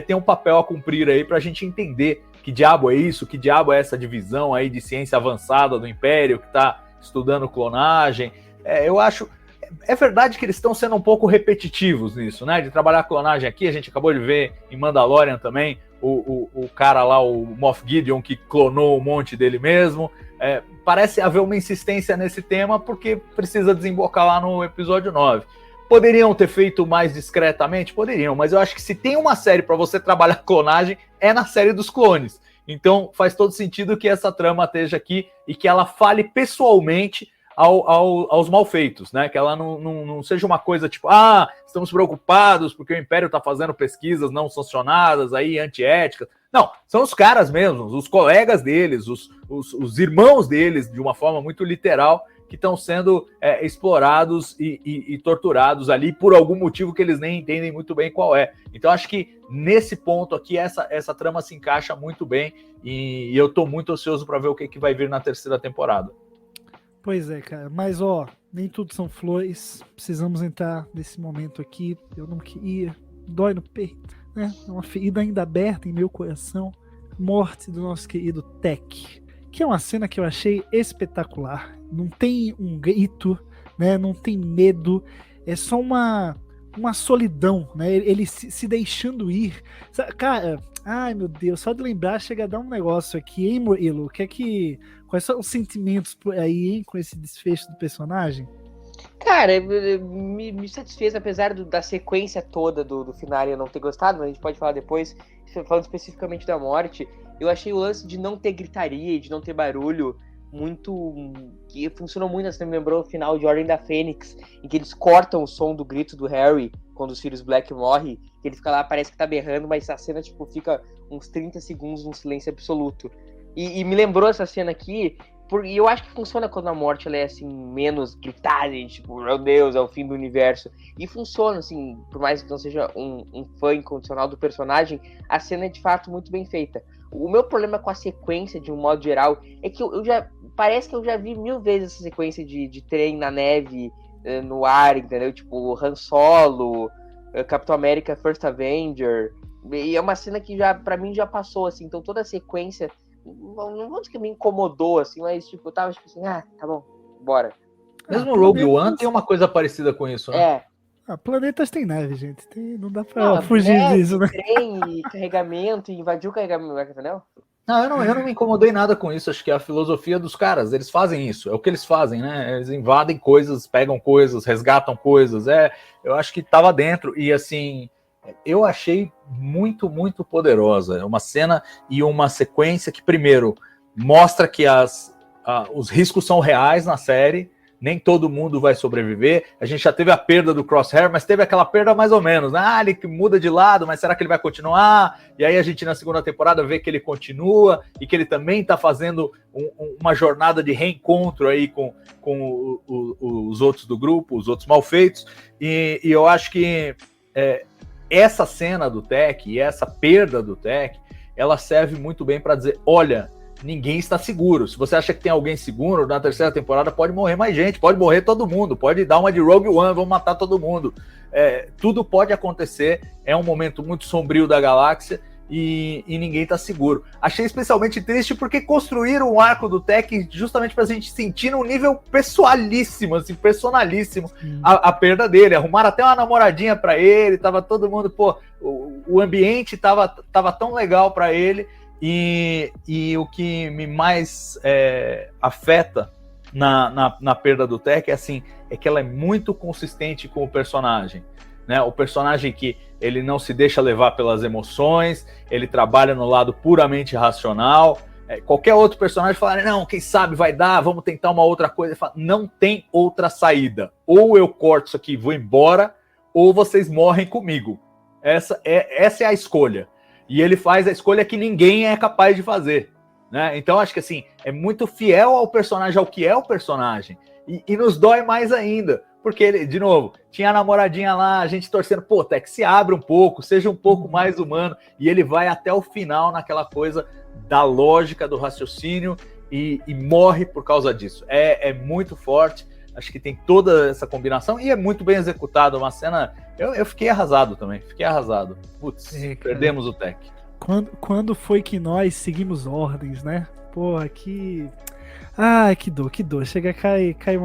tem um papel a cumprir aí para a gente entender que diabo é isso, que diabo é essa divisão aí de ciência avançada do Império que está estudando clonagem. Eu acho... É verdade que eles estão sendo um pouco repetitivos nisso, né? De trabalhar a clonagem aqui, a gente acabou de ver em Mandalorian também, o cara lá, o Moff Gideon, que clonou um monte dele mesmo. Parece haver uma insistência nesse tema porque precisa desembocar lá no episódio 9. Poderiam ter feito mais discretamente? Poderiam, mas eu acho que se tem uma série para você trabalhar clonagem, é na série dos clones. Então faz todo sentido que essa trama esteja aqui e que ela fale pessoalmente aos malfeitos, né? Que ela não seja uma coisa tipo, estamos preocupados porque o Império está fazendo pesquisas não sancionadas, aí antiéticas. Não, são os caras mesmos, os colegas deles, os irmãos deles, de uma forma muito literal, que estão sendo explorados e torturados ali por algum motivo que eles nem entendem muito bem qual é. Então acho que nesse ponto aqui essa trama se encaixa muito bem e eu estou muito ansioso para ver o que vai vir na terceira temporada. Pois é, cara, mas nem tudo são flores, precisamos entrar nesse momento aqui, eu não queria, dói no peito, né? É uma ferida ainda aberta em meu coração, morte do nosso querido Tech, que é uma cena que eu achei espetacular, não tem um grito, né? Não tem medo, é só uma solidão, né? Ele se deixando ir, cara, ai meu Deus, só de lembrar chega a dar um negócio aqui, hein, Murilo? Quais são os sentimentos por aí, hein, com esse desfecho do personagem? Cara, me satisfez, apesar da sequência toda do final eu não ter gostado, mas a gente pode falar depois, falando especificamente da morte. Eu achei o lance de não ter gritaria e de não ter barulho que funcionou muito, assim, me lembrou o final de Ordem da Fênix, em que eles cortam o som do grito do Harry quando os Sirius Black morre, que ele fica lá, parece que tá berrando, mas a cena fica uns 30 segundos num silêncio absoluto. E me lembrou essa cena aqui, e eu acho que funciona quando a morte ela é assim, menos gritada, meu Deus, é o fim do universo. E funciona, assim, por mais que não seja um fã incondicional do personagem, a cena é de fato muito bem feita. O meu problema com a sequência, de um modo geral, é que parece que eu já vi 1000 vezes essa sequência de trem na neve, no ar, entendeu? Tipo, Han Solo, Capitão América First Avenger, e é uma cena que pra mim já passou, assim, então toda a sequência, não vou dizer que me incomodou, assim, mas eu tava assim, tá bom, bora. Mesmo Rogue One tem uma coisa parecida com isso, né? Planetas tem neve, gente. Não dá pra fugir disso, né? Trem e carregamento, e invadir o carregamento, entendeu? Não, eu não me incomodei nada com isso. Acho que é a filosofia dos caras. Eles fazem isso. É o que eles fazem, né? Eles invadem coisas, pegam coisas, resgatam coisas. Eu acho que tava dentro. E, assim, eu achei muito, muito poderosa. É uma cena e uma sequência que, primeiro, mostra que os riscos são reais na série. nem todo mundo vai sobreviver. A gente já teve a perda do Crosshair, mas teve aquela perda mais ou menos, né? Ele muda de lado, mas será que ele vai continuar? E aí a gente na segunda temporada vê que ele continua e que ele também está fazendo uma jornada de reencontro aí com os outros do grupo, os outros malfeitos. E eu acho que essa cena do Tech e essa perda do Tech, ela serve muito bem para dizer, olha, ninguém está seguro. Se você acha que tem alguém seguro, na terceira temporada pode morrer mais gente, pode morrer todo mundo, pode dar uma de Rogue One, vamos matar todo mundo. Tudo pode acontecer, é um momento muito sombrio da galáxia e ninguém está seguro. Achei especialmente triste porque construíram o arco do Tech justamente para a gente sentir num nível pessoalíssimo, assim, personalíssimo, a perda dele. Arrumaram até uma namoradinha para ele, tava todo mundo, o ambiente tava tão legal para ele. E o que me mais afeta na perda do Tech é que ela é muito consistente com o personagem, né? O personagem que ele não se deixa levar pelas emoções, ele trabalha no lado puramente racional. Qualquer outro personagem fala, não, quem sabe vai dar, vamos tentar uma outra coisa. Ele fala, não tem outra saída. Ou eu corto isso aqui e vou embora, ou vocês morrem comigo. Essa é a escolha. E ele faz a escolha que ninguém é capaz de fazer, né? Então acho que assim, é muito fiel ao personagem, ao que é o personagem. E nos dói mais ainda, porque ele, de novo, tinha a namoradinha lá, a gente torcendo, Tech, se abre um pouco, seja um pouco mais humano, e ele vai até o final naquela coisa da lógica, do raciocínio, e morre por causa disso. É muito forte, acho que tem toda essa combinação, e é muito bem executado, uma cena... Eu fiquei arrasado também, Putz, perdemos o Tech. Quando foi que nós seguimos ordens, né? Porra, que... Ai, que dor. Chega a cair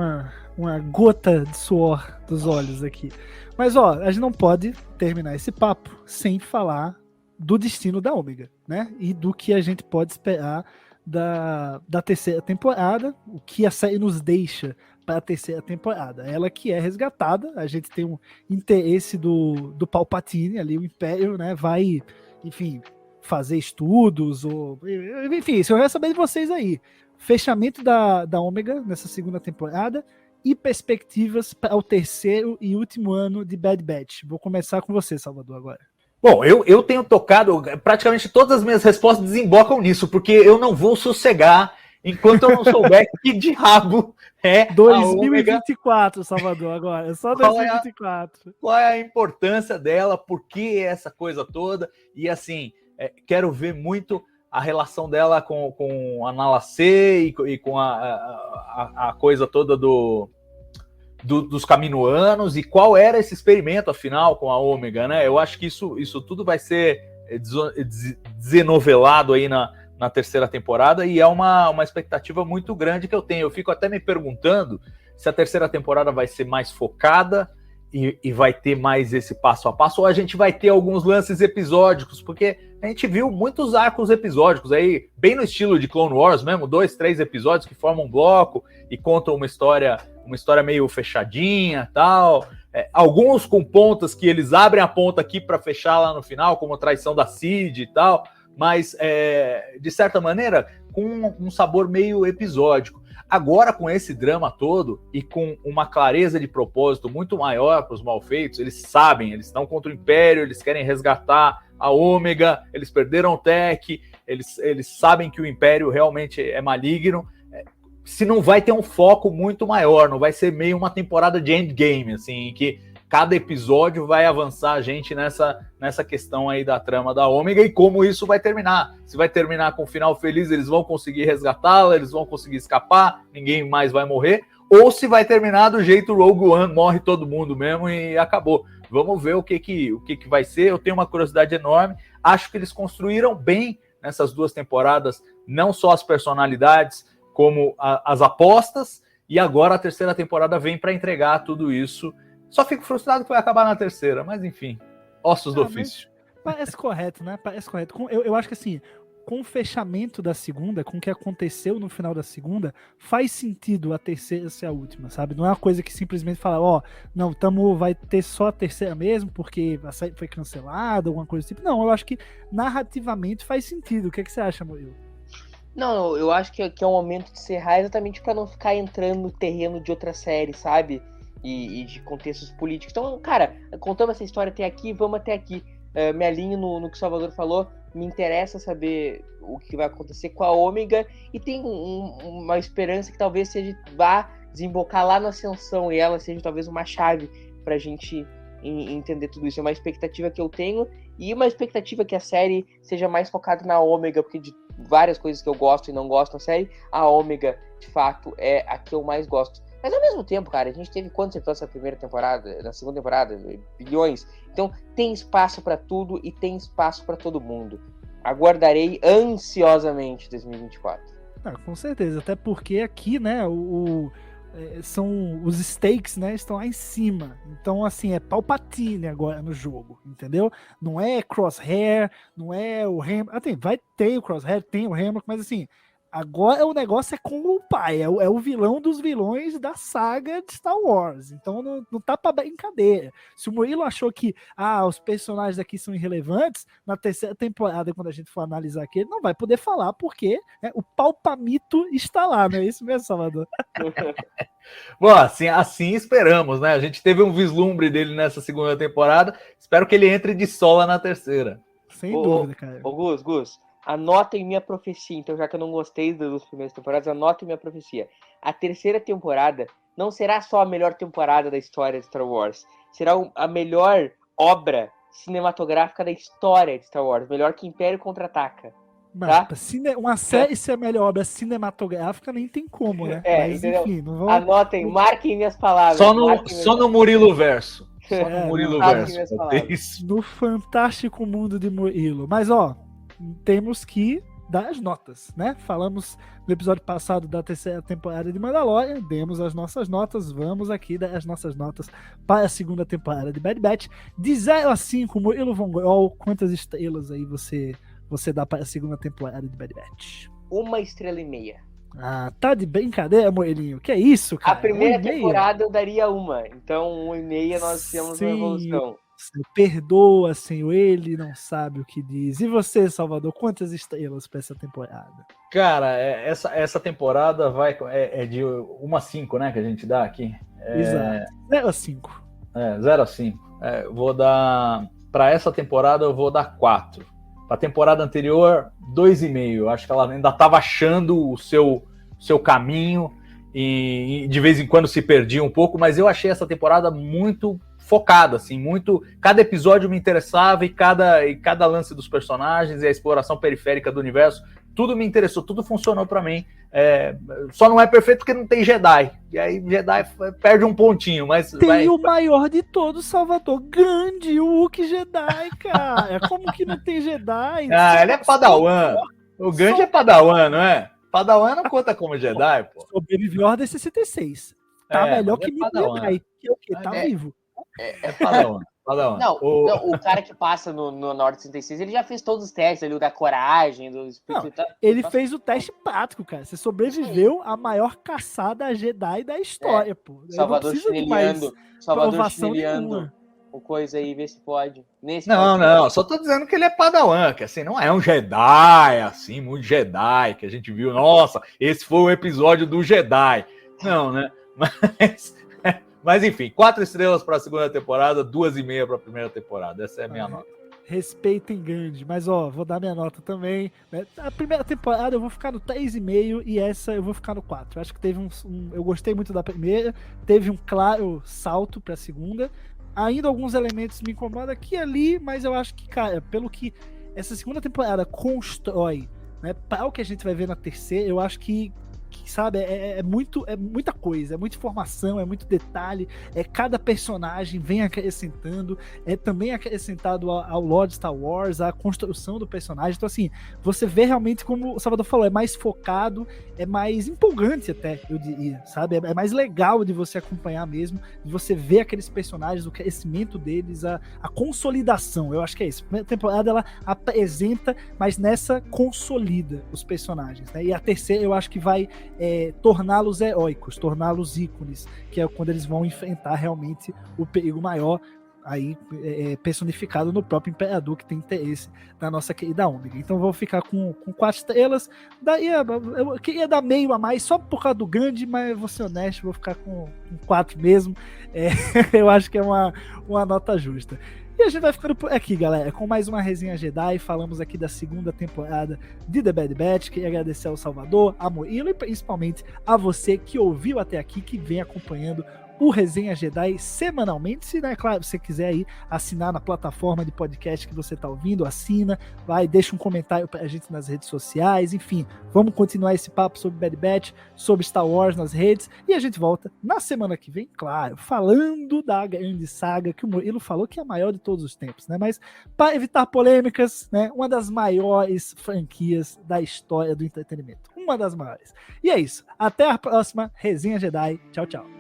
uma gota de suor dos olhos aqui. Mas, a gente não pode terminar esse papo sem falar do destino da Ômega, né? E do que a gente pode esperar da terceira temporada, o que a série nos deixa para a terceira temporada. Ela que é resgatada, a gente tem um interesse do Palpatine ali, o Império, né, vai, enfim, fazer estudos, enfim, isso eu quero saber de vocês aí. Fechamento da Ômega nessa segunda temporada e perspectivas para o terceiro e último ano de Bad Batch. Vou começar com você, Salvador, agora. Bom, eu tenho tocado, praticamente todas as minhas respostas desembocam nisso, porque eu não vou sossegar enquanto eu não souber que diabo é 2024, Salvador, agora. É só 2024. Qual é a importância dela, por que essa coisa toda? E assim, quero ver muito a relação dela com a Nala C e com a coisa toda dos Kaminoanos e qual era esse experimento, afinal, com a Ômega, né? Eu acho que isso tudo vai ser desenovelado aí na terceira temporada e é uma expectativa muito grande que eu tenho. Eu fico até me perguntando se a terceira temporada vai ser mais focada e vai ter mais esse passo a passo, ou a gente vai ter alguns lances episódicos, porque a gente viu muitos arcos episódicos aí, bem no estilo de Clone Wars mesmo, 2, 3 episódios que formam um bloco e contam uma história meio fechadinha, tal. Alguns com pontas que eles abrem a ponta aqui para fechar lá no final, como a traição da Cid e tal, mas de certa maneira com um sabor meio episódico. Agora, com esse drama todo e com uma clareza de propósito muito maior para os malfeitos, eles sabem, eles estão contra o Império, eles querem resgatar a Ômega, eles perderam o Tech, eles sabem que o Império realmente é maligno. Se não vai ter um foco muito maior, não vai ser meio uma temporada de endgame, assim, em que cada episódio vai avançar a gente nessa questão aí da trama da Ômega e como isso vai terminar. Se vai terminar com um final feliz, eles vão conseguir resgatá-la, eles vão conseguir escapar, ninguém mais vai morrer, ou se vai terminar do jeito Rogue One, morre todo mundo mesmo e acabou. Vamos ver o que vai ser. Eu tenho uma curiosidade enorme. Acho que eles construíram bem nessas 2 temporadas, não só as personalidades, como as apostas, e agora a terceira temporada vem para entregar tudo isso. Só fico frustrado que vai acabar na terceira, mas enfim, ossos do ofício. Parece correto, né? Parece correto. Eu acho que assim, com o fechamento da segunda, com o que aconteceu no final da segunda, faz sentido a terceira ser a última, sabe? Não é uma coisa que simplesmente fala, não, vai ter só a terceira mesmo, porque a série foi cancelada, alguma coisa do tipo. Não, eu acho que narrativamente faz sentido. O que você acha, Murilo? Não, eu acho que é um momento de encerrar exatamente pra não ficar entrando no terreno de outra série, sabe? E de contextos políticos. Então, cara, contamos essa história até aqui, vamos até aqui. Me alinho no que o Salvador falou, me interessa saber o que vai acontecer com a Ômega e tem uma esperança que talvez vá desembocar lá na Ascensão e ela seja talvez uma chave pra gente entender tudo isso. É uma expectativa que eu tenho e uma expectativa que a série seja mais focada na Ômega, porque de várias coisas que eu gosto e não gosto na série, a Ômega, de fato, é a que eu mais gosto. Mas ao mesmo tempo, cara, a gente teve quantos episódios na primeira temporada, na segunda temporada? Bilhões. Então tem espaço pra tudo e tem espaço pra todo mundo. Aguardarei ansiosamente 2024. Com certeza, até porque aqui, né, são os stakes, né, estão lá em cima. Então, assim, é Palpatine agora no jogo, entendeu? Não é Crosshair, não é o Hammer. Vai ter o Crosshair, tem o Hammer, mas assim, agora o negócio é com o pai, é o vilão dos vilões da saga de Star Wars. Então não tá pra brincadeira. Se o Murilo achou que os personagens aqui são irrelevantes, na terceira temporada, quando a gente for analisar aqui, ele não vai poder falar, porque o Palpamito está lá, não é isso mesmo, Salvador? Bom, assim esperamos, né? A gente teve um vislumbre dele nessa segunda temporada, espero que ele entre de sola na terceira. Sem dúvida, cara. Gus, anotem minha profecia, então, já que eu não gostei das primeiras temporadas, anotem minha profecia. A terceira temporada não será só a melhor temporada da história de Star Wars, será a melhor obra cinematográfica da história de Star Wars, melhor que Império Contra-Ataca. Tá? Uma série ser a melhor obra cinematográfica nem tem como, né? Mas entendeu? Enfim, não vamos... Anotem, marquem minhas palavras. Só no Murilo Verso. Só no Murilo Verso. No fantástico mundo de Murilo. Mas, temos que dar as notas, né? Falamos no episódio passado da terceira temporada de Mandalorian, demos as nossas notas, vamos aqui dar as nossas notas para a segunda temporada de Bad Batch. De 0 a 5, Murilo Von Grol, quantas estrelas aí você dá para a segunda temporada de Bad Batch? 1,5. Tá de brincadeira, Murilinho? Que é isso, cara? A primeira temporada eu daria 1, então 1,5 nós temos uma evolução. Perdoa, Senhor, ele não sabe o que diz. E você, Salvador, quantas estrelas para essa temporada? Cara, essa temporada é de 1 a 5, né, que a gente dá aqui. Exato, 0 a 5. 0 a 5. Vou dar, para essa temporada eu vou dar 4. Para a temporada anterior, 2,5. Acho que ela ainda estava achando o seu caminho e de vez em quando se perdia um pouco, mas eu achei essa temporada muito focada, assim, muito. Cada episódio me interessava e cada lance dos personagens e a exploração periférica do universo, tudo me interessou, tudo funcionou para mim. Só não é perfeito porque não tem Jedi. E aí Jedi perde um pontinho, mas tem o maior de todos, Salvador, Gandhi, o Wookiee Jedi, cara. Como que não tem Jedi? Ele é Padawan. O Gandhi é Padawan, não é? Padawan não conta como Jedi, pô. Sobreviveu a Ordem 66. Tá melhor que Jedi. Que é o quê? Tá vivo. É Padawan. Não, o cara que passa no Ordem 66, ele já fez todos os testes ali, o da coragem, do espírito. Ele fez o teste prático, cara. Você sobreviveu à maior caçada a Jedi da história, pô. Salvador chinelhando o coisa aí, vê se pode. Não, só tô dizendo que ele é Padawan, que assim, não é um Jedi, assim, muito Jedi, que a gente viu, nossa, esse foi o episódio do Jedi. Não, né? Mas enfim, 4 estrelas para a segunda temporada, 2,5 para a primeira temporada. Essa é a minha nota. Respeitem Gandhi, mas vou dar minha nota também. Né? A primeira temporada eu vou ficar no 3,5 e essa eu vou ficar no 4. Acho que teve eu gostei muito da primeira, teve um claro salto para a segunda. Ainda alguns elementos me incomodam aqui e ali, mas eu acho que, cara, pelo que essa segunda temporada constrói, né, para o que a gente vai ver na terceira, eu acho que sabe, é muita coisa, é muita informação, é muito detalhe, cada personagem vem acrescentando, também acrescentado ao Lord Star Wars, a construção do personagem. Então assim, você vê realmente, como o Salvador falou, é mais focado, é mais empolgante até, eu diria, sabe, é mais legal de você acompanhar mesmo, de você ver aqueles personagens, o crescimento deles, a consolidação. Eu acho que é isso. A primeira temporada ela apresenta, mas nessa consolida os personagens, né? E a terceira eu acho que vai torná-los heróicos, torná-los ícones, que é quando eles vão enfrentar realmente o perigo maior. aí personificado no próprio imperador que tem interesse na nossa querida Ômega. Então vou ficar com 4 estrelas. Daí eu queria dar meio a mais só por causa do grande, mas vou ser honesto, vou ficar com 4 mesmo. Eu acho que é uma nota justa. E a gente vai ficando por aqui, galera, com mais uma resenha Jedi. Falamos aqui da 2ª temporada de The Bad Batch. Queria agradecer ao Salvador, a Murilo e principalmente a você que ouviu até aqui, que vem acompanhando o Resenha Jedi semanalmente. Se, né, claro, você quiser aí assinar na plataforma de podcast que você está ouvindo, assina, vai, deixa um comentário pra gente nas redes sociais, enfim, vamos continuar esse papo sobre Bad Batch, sobre Star Wars nas redes, e a gente volta na semana que vem, claro, falando da grande saga que o Murilo falou que é a maior de todos os tempos, né, mas para evitar polêmicas, né, uma das maiores franquias da história do entretenimento, uma das maiores. E é isso, até a próxima Resenha Jedi, tchau, tchau.